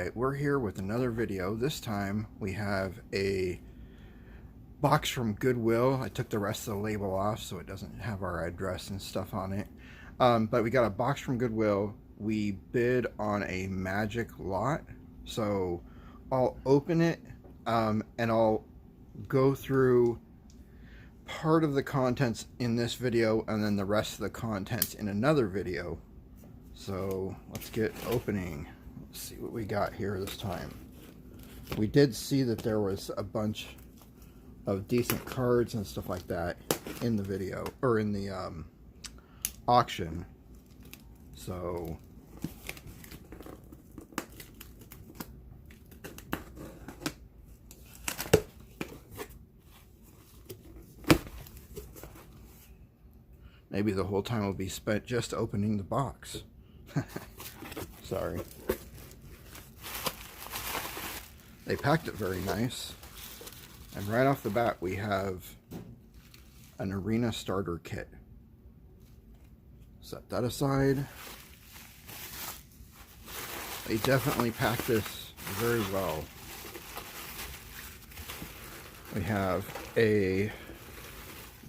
Alright, we're here with another video. This time we have a box from Goodwill. I took the rest of the label off so it doesn't have our address and stuff on it. But we got a box from Goodwill. We bid on a magic lot. So I'll open it and I'll go through part of the contents in this video and then the rest of the contents in another video. So let's get opening. Let's see what we got here this time. We did see that there was a bunch of decent cards and stuff like that in the video, or in the auction. So maybe the whole time will be spent just opening the box. Sorry. They packed it very nice. And right off the bat we have an arena starter kit. Set that aside. They definitely packed this very well. We have a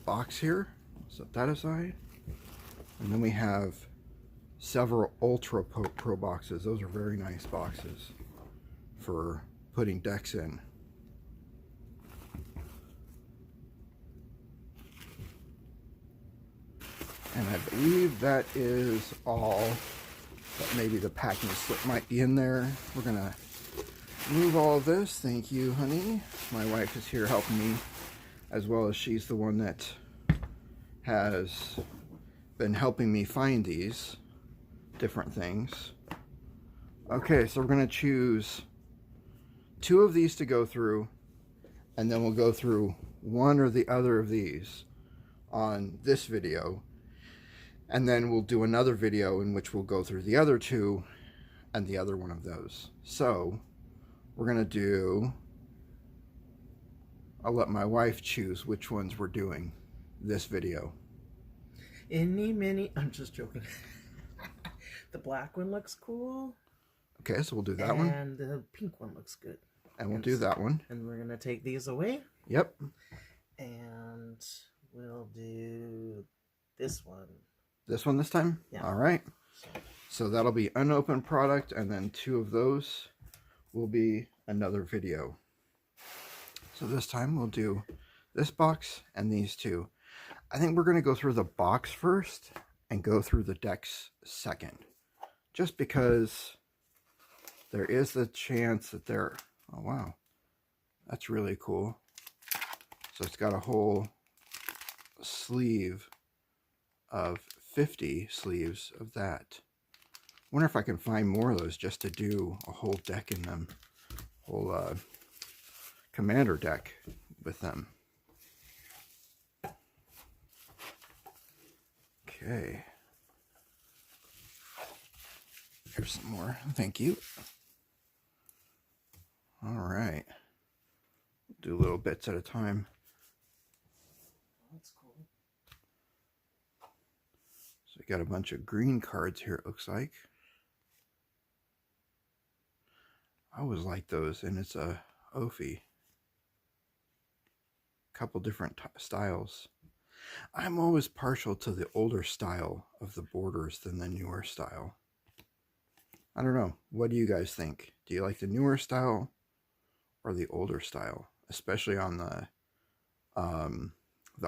box here. Set that aside. And then we have several Ultra Pro boxes. Those are very nice boxes for putting decks in. And I believe that is all, but maybe the packing slip might be in there. We're gonna move all of this. Thank you, honey. My wife is here helping me, as well as she's the one that has been helping me find these different things. Okay, so we're gonna choose 2 of these to go through, and then we'll go through one or the other of these on this video, and then we'll do another video in which we'll go through the other 2 and the other one of those. So we're gonna do, I'll let my wife choose which ones we're doing this video. I'm just joking. The black one looks cool. Okay, so we'll do that one. And the pink one looks good. And we'll do that one. And we're going to take these away. Yep. And we'll do this one. This one this time? Yeah. All right. So that'll be unopened product, and then 2 of those will be another video. So this time we'll do this box and these 2. I think we're going to go through the box first and go through the decks second. Just because there is the chance that they're... Oh, wow. That's really cool. So it's got a whole sleeve of 50 sleeves of that. Wonder if I can find more of those just to do a whole deck in them. Whole commander deck with them. Okay. Here's some more. Thank you. All right. Do little bits at a time. That's cool. So we got a bunch of green cards here, it looks like. I always like those, and it's a Ophi. Couple different styles. I'm always partial to the older style of the borders than the newer style. I don't know. What do you guys think? Do you like the newer style or the older style? Especially on the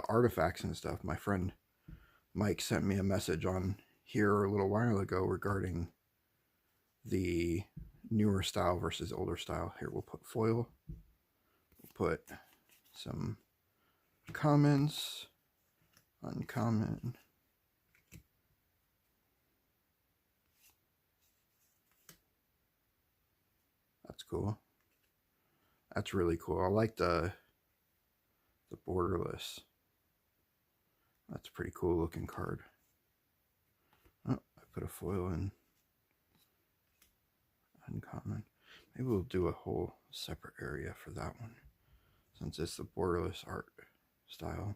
artifacts and stuff. My friend Mike sent me a message on here a little while ago regarding the newer style versus older style. Here, we'll put foil. We'll put some commons, uncommon. That's cool. That's really cool. I like the borderless. That's a pretty cool looking card. Oh, I put a foil in uncommon. Maybe we'll do a whole separate area for that one, since it's the borderless art style.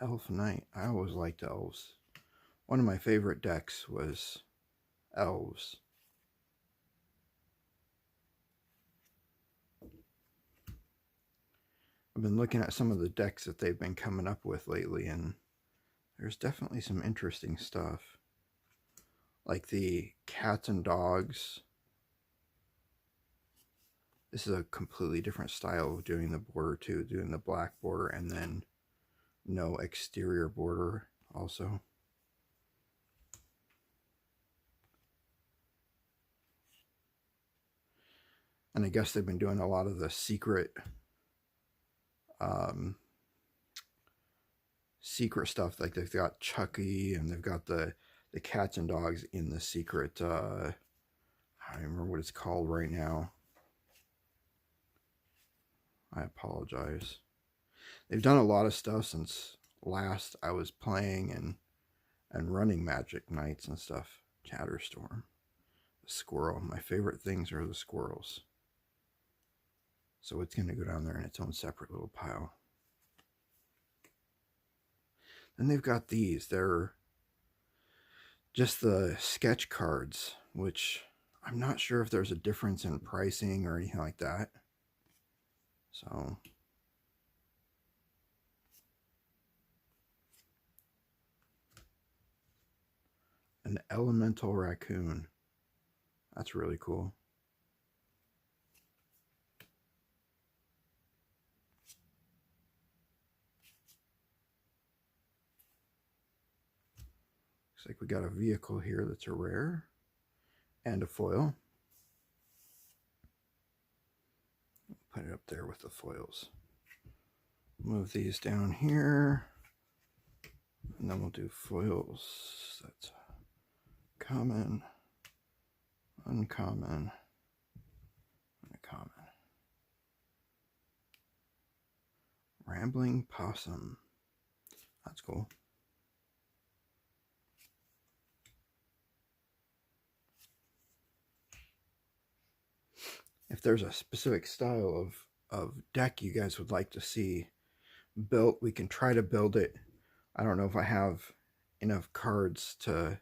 Elf Knight. I always liked elves. One of my favorite decks was elves. I've been looking at some of the decks that they've been coming up with lately, and there's definitely some interesting stuff. Like the cats and dogs. This is a completely different style of doing the border too, doing the black border and then no exterior border also. And I guess they've been doing a lot of the secret secret stuff. Like they've got Chucky and they've got the cats and dogs in the secret I don't remember what it's called right now. I apologize. They've done a lot of stuff since last I was playing and running Magic Nights and stuff. Chatterstorm. The squirrel. My favorite things are the squirrels. So it's going to go down there in its own separate little pile. Then they've got these. They're just the sketch cards, which I'm not sure if there's a difference in pricing or anything like that. So an elemental raccoon. That's really cool. Looks like we got a vehicle here that's a rare and a foil. Put it up there with the foils. Move these down here. And then we'll do foils. That's common, uncommon, uncommon. Rambling possum. That's cool. If there's a specific style of deck you guys would like to see built, we can try to build it. I don't know if I have enough cards to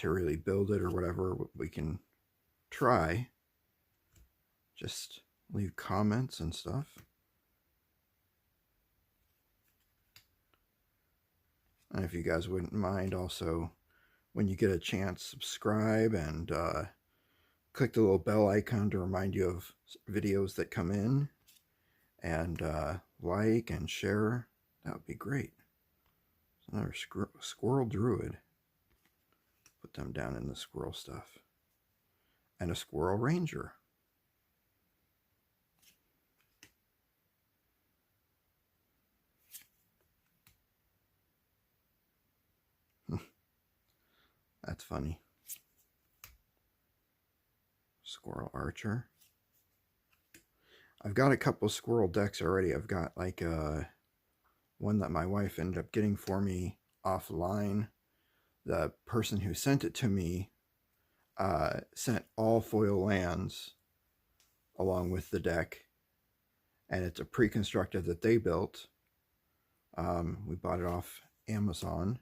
really build it or whatever. We can try. Just leave comments and stuff. And if you guys wouldn't mind, also, when you get a chance, subscribe and click the little bell icon to remind you of videos that come in. And like and share. That would be great. Another squirrel druid. Put them down in the squirrel stuff. And a squirrel ranger. That's funny. Squirrel archer. I've got a couple squirrel decks already. I've got like one that my wife ended up getting for me offline. The person who sent it to me sent all foil lands along with the deck, and it's a pre-constructed that they built. We bought it off Amazon,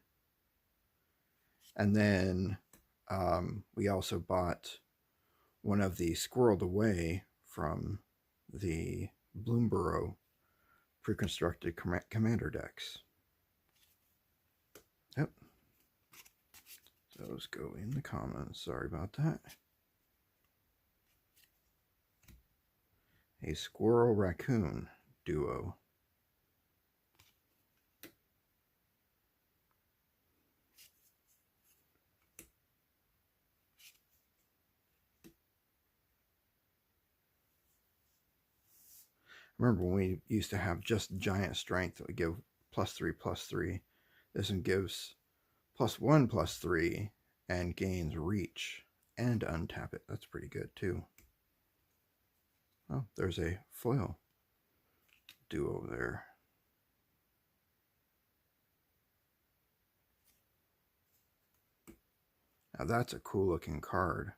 and then we also bought one of the Squirreled Away from the Bloomborough pre-constructed commander decks. Yep. Those go in the comments. Sorry about that. A squirrel raccoon duo. Remember when we used to have just giant strength that would give +3/+3. This one gives +1/+3 and gains reach and untap it. That's pretty good too. Oh, there's a foil duo there. Now that's a cool looking card.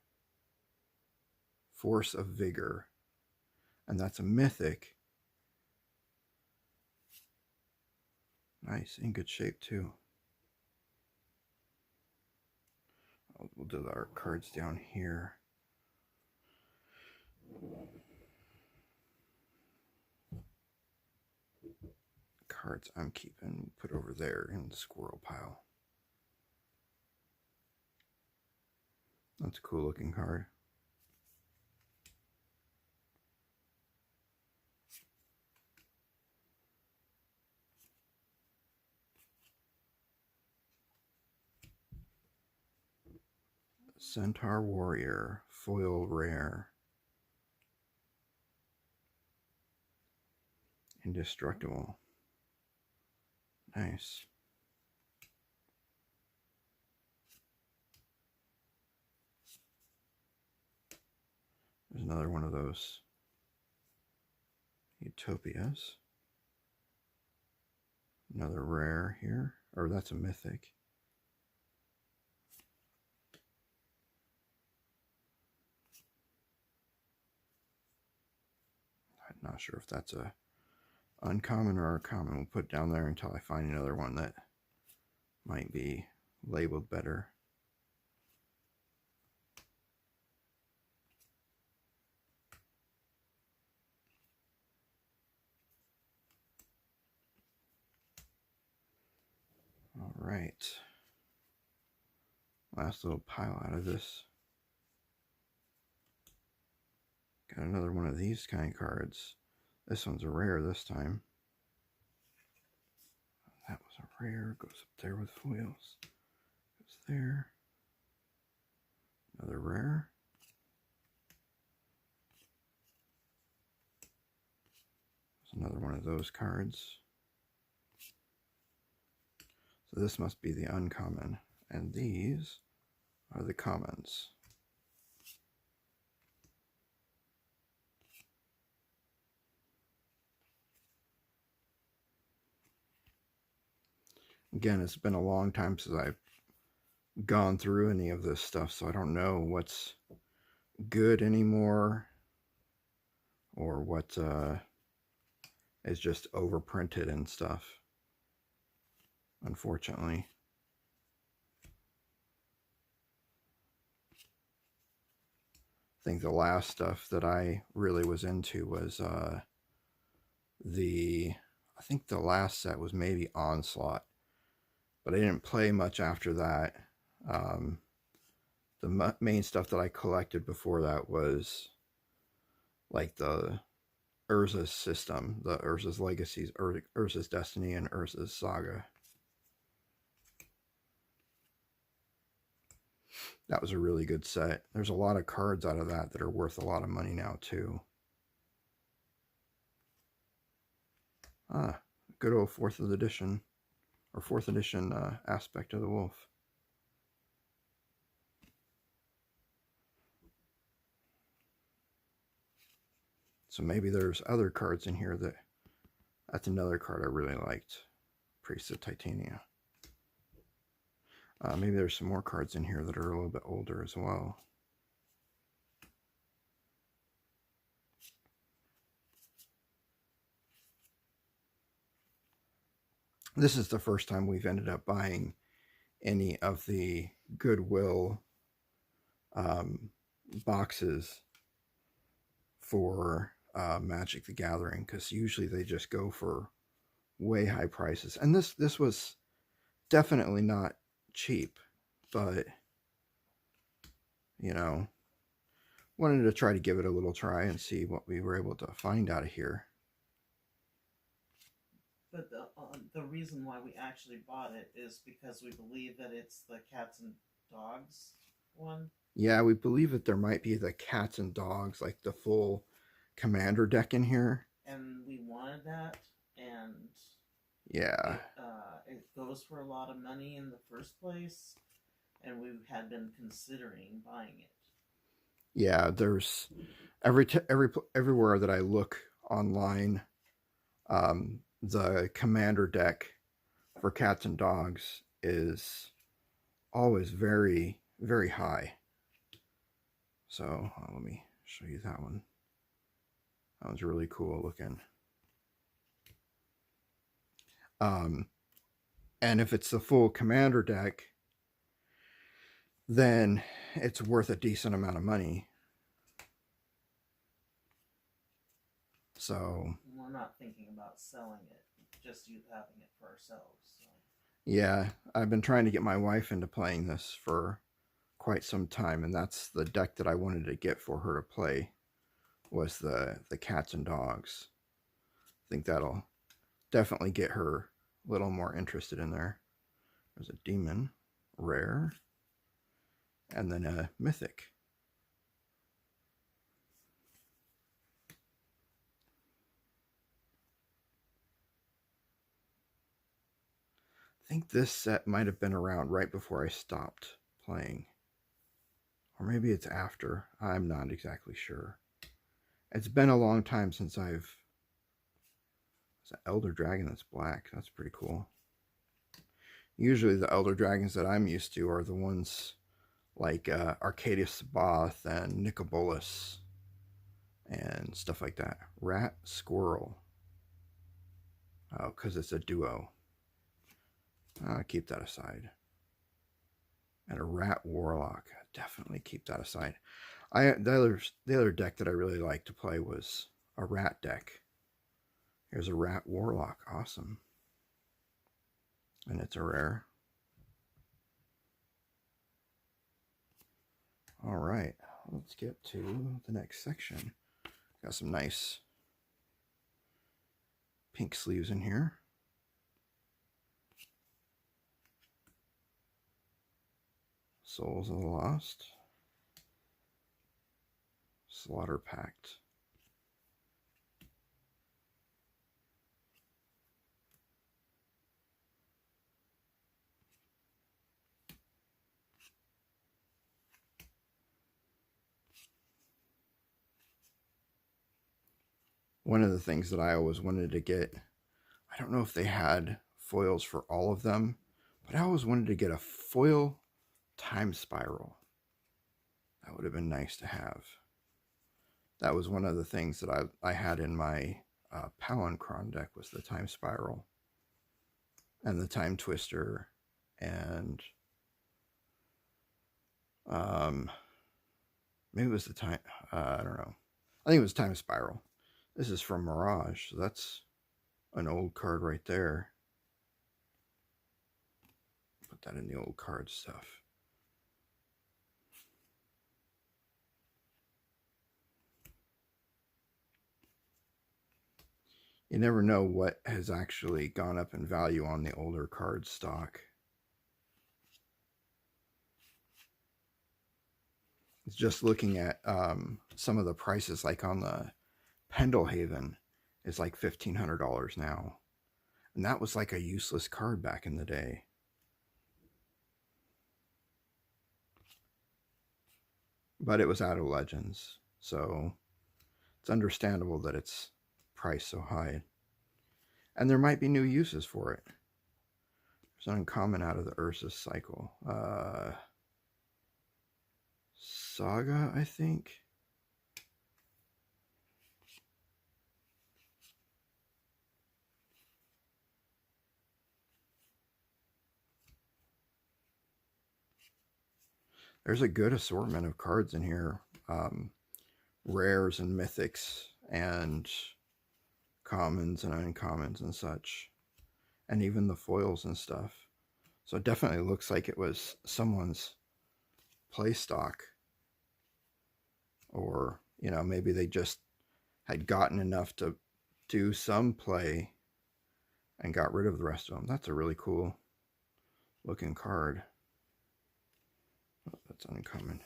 Force of Vigor. And that's a mythic. Nice, in good shape too. We'll do our cards down here. Cards I'm keeping, put over there in the squirrel pile. That's a cool looking card. Centaur Warrior, foil rare. Indestructible. Nice. There's another one of those Utopias. Another rare here. Or that's a mythic. I'm not sure if that's a uncommon or a common. We'll put it down there until I find another one that might be labeled better. All right. Last little pile out of this. Got another one of these kind of cards. This one's a rare this time. That was a rare. Goes up there with foils. Goes there. Another rare. There's another one of those cards. So this must be the uncommon. And these are the commons. Again, it's been a long time since I've gone through any of this stuff, so I don't know what's good anymore or what is just overprinted and stuff, unfortunately. I think the last stuff that I really was into was I think the last set was maybe Onslaught, but I didn't play much after that. The main stuff that I collected before that was like the Urza's system, the Urza's Legacies, Urza's Destiny, and Urza's Saga. That was a really good set. There's a lot of cards out of that that are worth a lot of money now too. Ah, good old 4th edition, or 4th edition aspect of the wolf. So maybe there's other cards in here that's another card I really liked. Priest of Titania. Maybe there's some more cards in here that are a little bit older as well. This is the first time we've ended up buying any of the Goodwill boxes for Magic the Gathering, because usually they just go for way high prices. And this was definitely not cheap, but you know, wanted to try to give it a little try and see what we were able to find out of here. But the reason why we actually bought it is because we believe that it's the cats and dogs one. Yeah, we believe that there might be the cats and dogs, like the full commander deck in here. And we wanted that, and yeah, it goes for a lot of money in the first place, and we had been considering buying it. Yeah, there's everywhere that I look online, the commander deck for cats and dogs is always very, very high. So let me show you that one. That was really cool looking. And if it's the full commander deck, then it's worth a decent amount of money. So we're not thinking about selling it, just you having it for ourselves. So. Yeah, I've been trying to get my wife into playing this for quite some time, and that's the deck that I wanted to get for her to play, was the cats and dogs. I think that'll definitely get her a little more interested in there. There's a demon, rare, and then a mythic. I think this set might have been around right before I stopped playing. Or maybe it's after. I'm not exactly sure. It's been a long time since I've... It's an Elder Dragon that's black. That's pretty cool. Usually the Elder Dragons that I'm used to are the ones like Arcadius Sabath and Nicobolus and stuff like that. Rat, Squirrel. Oh, because it's a duo. I'll keep that aside. And a Rat Warlock. Definitely keep that aside. The other deck that I really like to play was a Rat deck. Here's a Rat Warlock. Awesome. And it's a rare. All right, let's get to the next section. Got some nice pink sleeves in here. Souls of the Lost. Slaughter Pact. One of the things that I always wanted to get, I don't know if they had foils for all of them, but I always wanted to get a foil time spiral. That would have been nice to have. That was one of the things that I had in my Palancron deck, was the time spiral and the time twister, and maybe it was the time, I don't know. I think it was time spiral. This is from Mirage, so that's an old card right there. Put that in the old card stuff. You never know what has actually gone up in value on the older card stock. It's just looking at some of the prices, like on the Pendelhaven is like $1,500 now. And that was like a useless card back in the day. But it was out of Legends, so it's understandable that it's priced so high. And there might be new uses for it. There's an uncommon out of the Ursus cycle. Saga, I think. There's a good assortment of cards in here. Rares and mythics and commons and uncommons and such. And even the foils and stuff. So it definitely looks like it was someone's play stock. Or, you know, maybe they just had gotten enough to do some play and got rid of the rest of them. That's a really cool looking card. Oh, that's uncommon.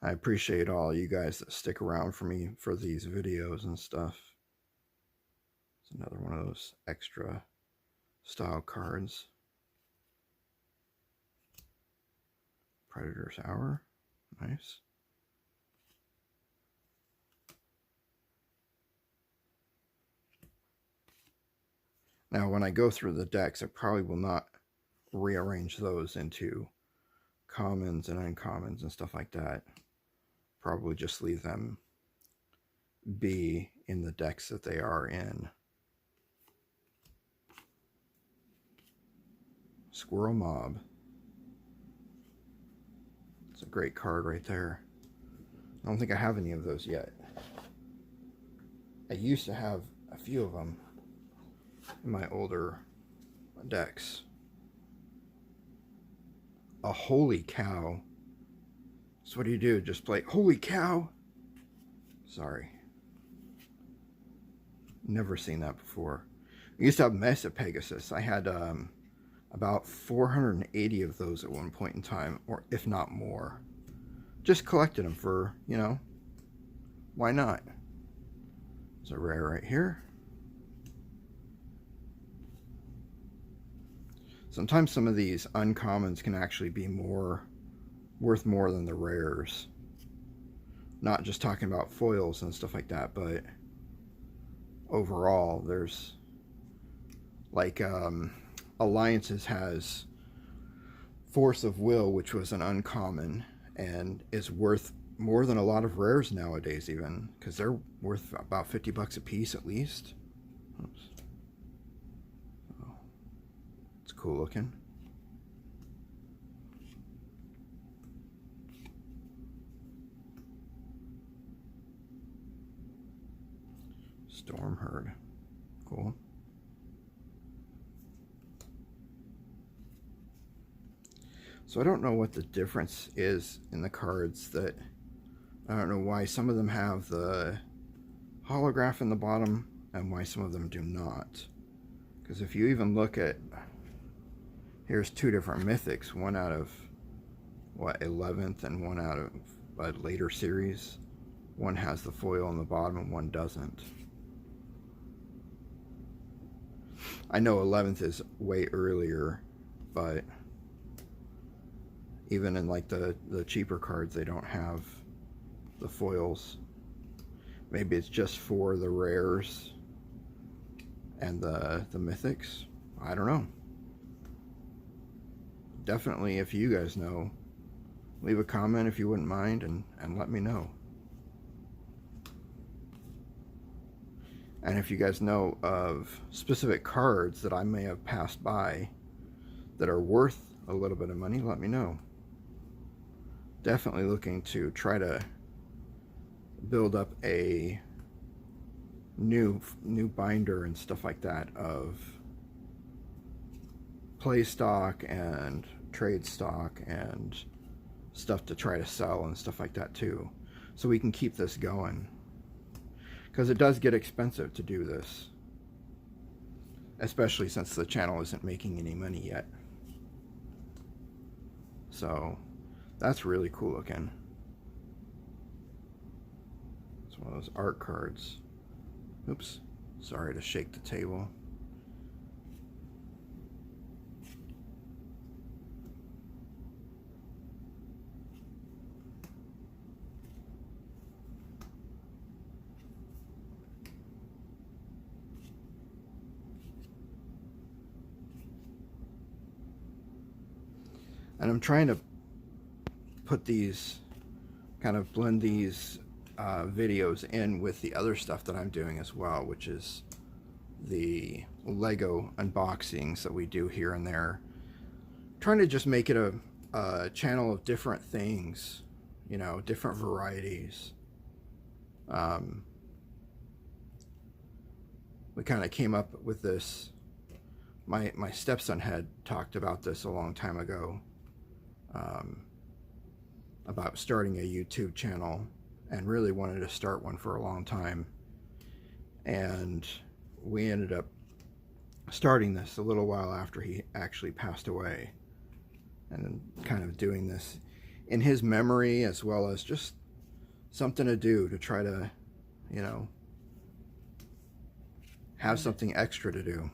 I appreciate all you guys that stick around for me for these videos and stuff. It's another one of those extra style cards. Predator's Hour. Nice. Now, when I go through the decks, I probably will not rearrange those into commons and uncommons and stuff like that. Probably just leave them be in the decks that they are in. Squirrel Mob. It's a great card right there. I don't think I have any of those yet. I used to have a few of them in my older decks. A holy cow. So what do? Just play holy cow? Sorry. Never seen that before. I used to have Mesa Pegasus. I had about 480 of those at one point in time, or if not more. Just collected them for, you know, why not? There's a rare right here. Sometimes some of these uncommons can actually be worth more than the rares. Not just talking about foils and stuff like that, but overall, there's like Alliances has Force of Will, which was an uncommon and is worth more than a lot of rares nowadays, even because they're worth about 50 bucks a piece at least. Oops. Oh, it's cool looking. Stormherd. Cool. So I don't know what the difference is in the cards. That I don't know why some of them have the holograph in the bottom and why some of them do not. Because if you even look at, here's two different mythics, one out of what, 11th and one out of a later series. One has the foil on the bottom and one doesn't. I know 11th is way earlier, but even in like the cheaper cards, they don't have the foils. Maybe it's just for the rares and the mythics. I don't know. Definitely, if you guys know, leave a comment if you wouldn't mind and let me know. And if you guys know of specific cards that I may have passed by that are worth a little bit of money, let me know. Definitely looking to try to build up a new binder and stuff like that of play stock and trade stock and stuff to try to sell and stuff like that too, so we can keep this going, because it does get expensive to do this, especially since the channel isn't making any money yet. So that's really cool looking. It's one of those art cards. Oops, sorry to shake the table. And I'm trying to put these, kind of blend these videos in with the other stuff that I'm doing as well, which is the Lego unboxings that we do here and there. Trying to just make it a channel of different things, you know, different varieties. We kind of came up with this. My stepson had talked about this a long time ago. About starting a YouTube channel, and really wanted to start one for a long time, and we ended up starting this a little while after he actually passed away, and kind of doing this in his memory, as well as just something to do to try to, you know, have something extra to do.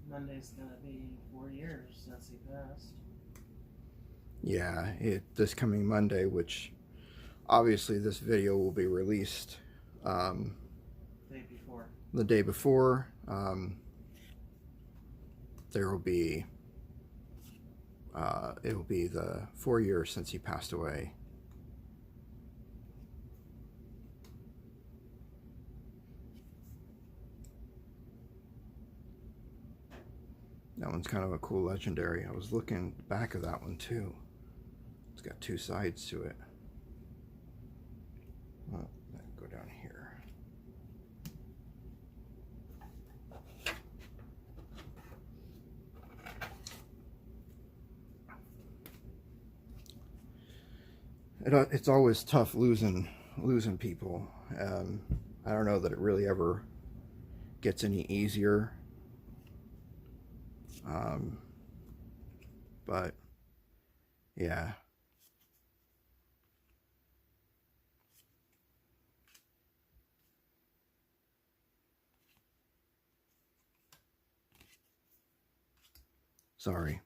Monday's gonna be 4 years since he passed. Yeah, this coming Monday, which obviously this video will be released the day before. There will be It'll be the 4 years since he passed away. That one's kind of a cool legendary. I was looking at the back of that one too. It's got two sides to it. Well, go down here. It's always tough losing people. I don't know that it really ever gets any easier. But yeah. Sorry.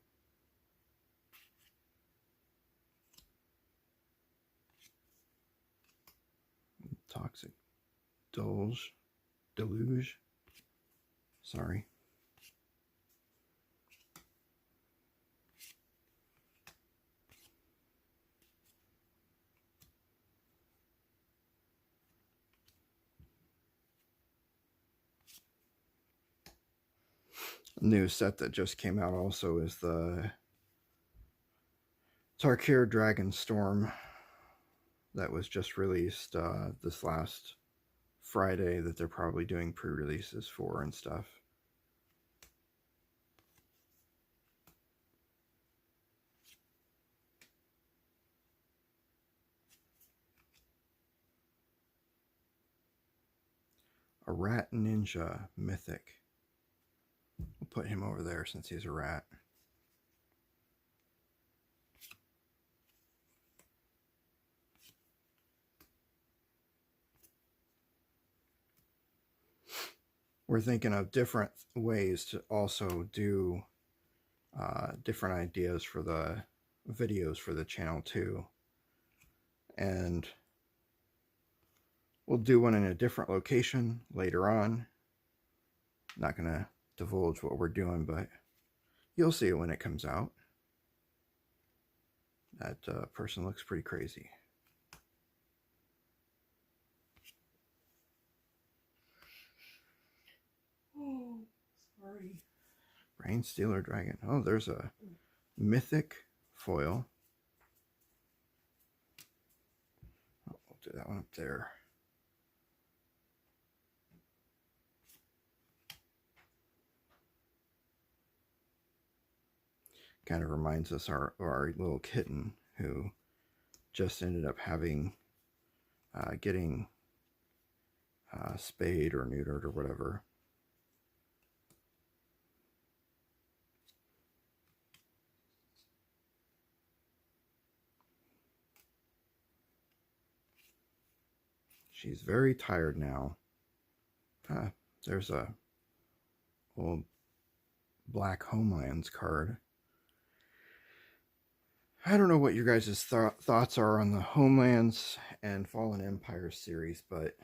Toxic deluge. Sorry. New set that just came out also is the Tarkir Dragon Storm that was just released this last Friday, that they're probably doing pre-releases for and stuff. A rat ninja mythic. We'll put him over there since he's a rat. We're thinking of different ways to also do different ideas for the videos for the channel too. And we'll do one in a different location later on. Not going to divulge what we're doing, but you'll see it when it comes out. That person looks pretty crazy. Oh, sorry. Brain Stealer Dragon. Oh, there's a mythic foil. Oh, we'll do that one up there. Kind of reminds us of our little kitten who just ended up having getting spayed or neutered or whatever. She's very tired now. There's a old Black Homelands card. I don't know what your guys' thoughts are on the Homelands and Fallen Empire series, but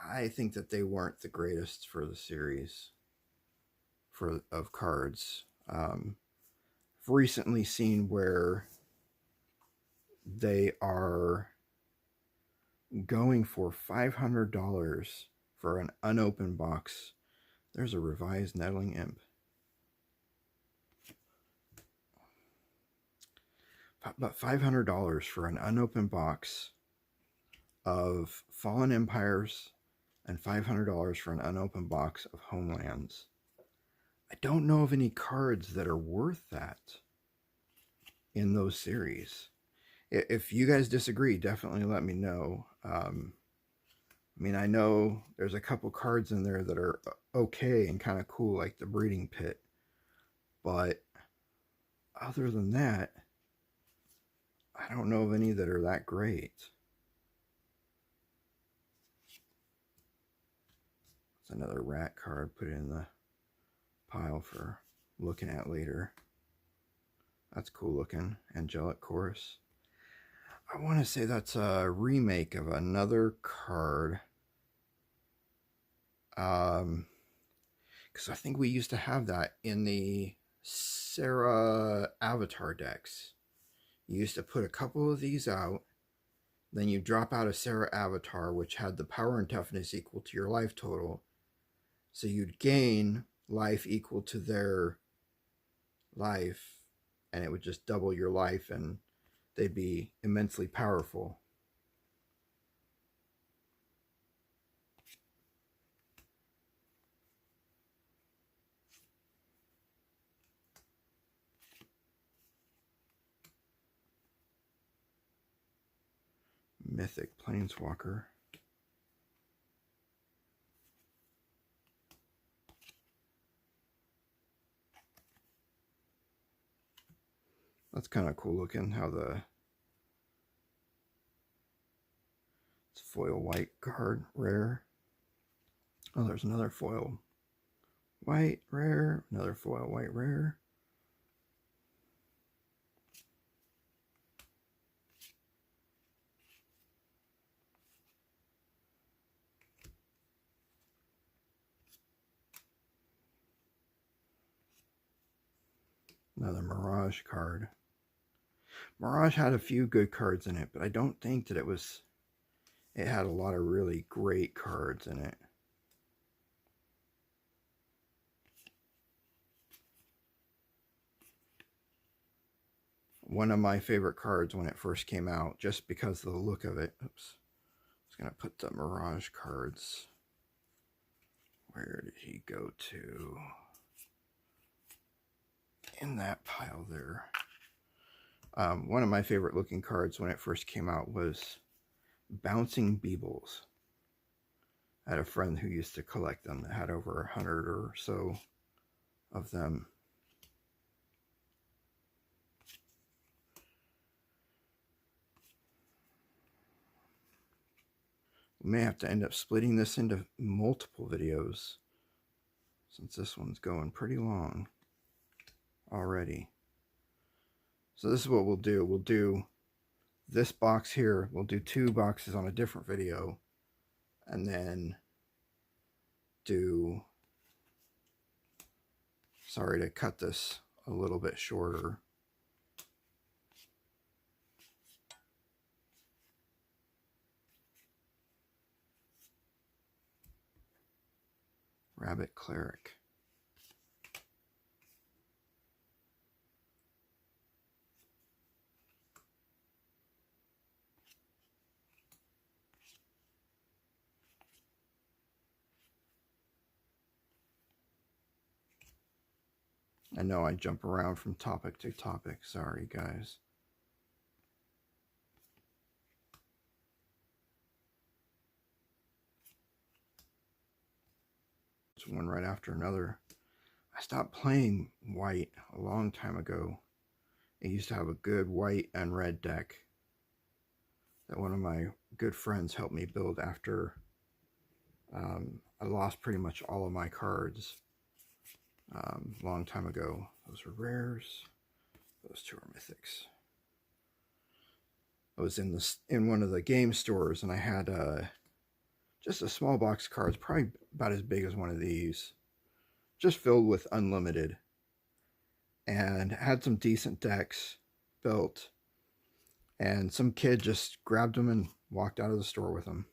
I think that they weren't the greatest for the series of cards. I've recently seen where they are going for $500 for an unopened box. There's a revised Nettling Imp. But $500 for an unopened box of Fallen Empires and $500 for an unopened box of Homelands. I don't know of any cards that are worth that in those series. If you guys disagree, definitely let me know. I mean, I know there's a couple cards in there that are okay and kind of cool, like the Breeding Pit. But other than that, I don't know of any that are that great. It's another rat card. Put it in the pile for looking at later. That's cool looking. Angelic Chorus. I want to say that's a remake of another card. Because I think we used to have that in the Sarah avatar decks. You used to put a couple of these out, then you drop out a Sarah avatar, which had the power and toughness equal to your life total. So you'd gain life equal to their life, and it would just double your life, and they'd be immensely powerful. Mythic Planeswalker. That's kind of cool looking how it's foil white card, rare. Oh, there's another foil white rare, another foil white rare. Another Mirage card. Mirage had a few good cards in it, but I don't think that it had a lot of really great cards in it. One of my favorite cards when it first came out, just because of the look of it. Oops. I was going to put the Mirage cards. Where did he go to? In that pile there. One of my favorite looking cards when it first came out was Bouncing Beebles. I had a friend who used to collect them that had over 100 or so of them. We may have to end up splitting this into multiple videos, since this one's going pretty long already. So this is what we'll do. We'll do this box here. We'll do 2 boxes on a different video, and then do, sorry to cut this a little bit shorter. Rabbit Cleric. I know I jump around from topic to topic. Sorry, guys. It's one right after another. I stopped playing white a long time ago. I used to have a good white and red deck that one of my good friends helped me build after I lost pretty much all of my cards a long time ago. Those were rares. Those 2 are mythics. I was in one of the game stores, and I had just a small box of cards, probably about as big as one of these, just filled with unlimited, and had some decent decks built, and some kid just grabbed them and walked out of the store with them.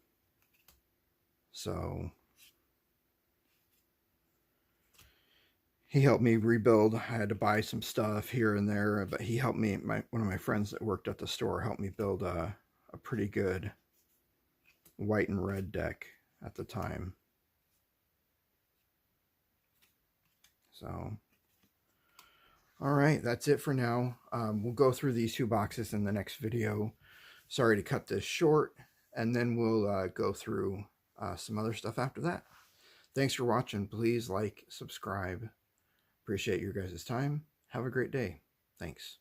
So he helped me rebuild. I had to buy some stuff here and there, but he helped me. One of my friends that worked at the store helped me build a pretty good white and red deck at the time. So, all right, that's it for now. We'll go through these 2 boxes in the next video. Sorry to cut this short, and then we'll go through some other stuff after that. Thanks for watching. Please like, subscribe. Appreciate your guys' time. Have a great day. Thanks.